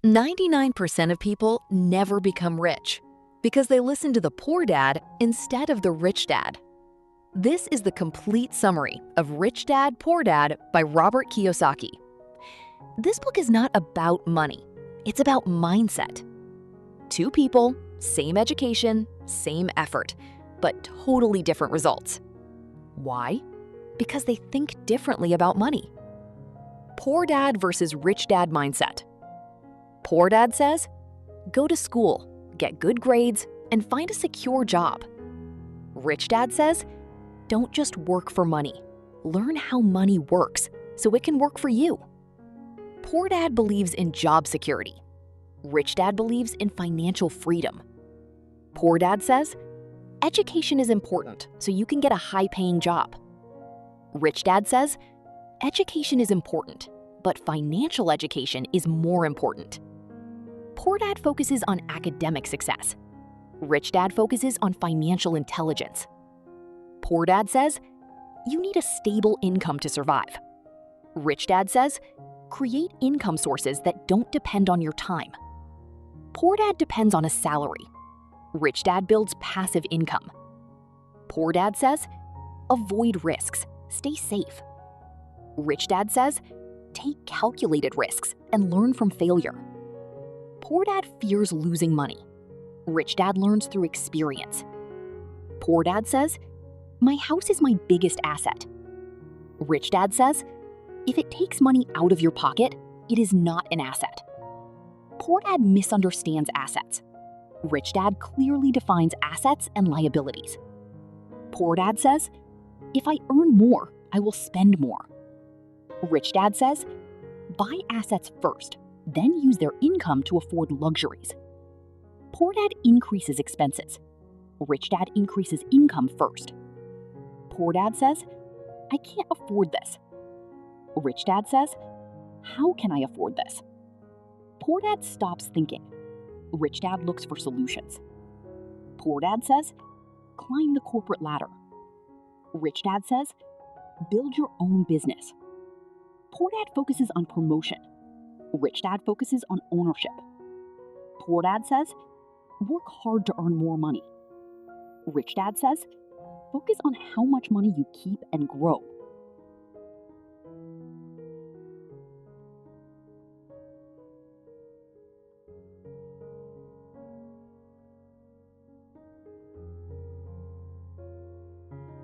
99% of people never become rich because they listen to the poor dad instead of the rich dad. This is the complete summary of Rich Dad, Poor Dad by Robert Kiyosaki. This book is not about money, it's about mindset. Two people, same education, same effort, but totally different results. Why? Because they think differently about money. Poor dad versus rich dad mindset. Poor dad says, go to school, get good grades, and find a secure job. Rich dad says, don't just work for money. Learn how money works so it can work for you. Poor dad believes in job security. Rich dad believes in financial freedom. Poor dad says, education is important so you can get a high-paying job. Rich dad says, education is important, but financial education is more important. Poor dad focuses on academic success. Rich dad focuses on financial intelligence. Poor dad says, you need a stable income to survive. Rich dad says, create income sources that don't depend on your time. Poor dad depends on a salary. Rich dad builds passive income. Poor dad says, avoid risks, stay safe. Rich dad says, take calculated risks and learn from failure. Poor dad fears losing money. Rich dad learns through experience. Poor dad says, my house is my biggest asset. Rich dad says, if it takes money out of your pocket, it is not an asset. Poor dad misunderstands assets. Rich dad clearly defines assets and liabilities. Poor dad says, if I earn more, I will spend more. Rich dad says, buy assets first, then use their income to afford luxuries. Poor dad increases expenses. Rich dad increases income first. Poor dad says, I can't afford this. Rich dad says, how can I afford this? Poor dad stops thinking. Rich dad looks for solutions. Poor dad says, climb the corporate ladder. Rich dad says, build your own business. Poor dad focuses on promotion. Rich dad focuses on ownership. Poor dad says, work hard to earn more money. Rich dad says, focus on how much money you keep and grow.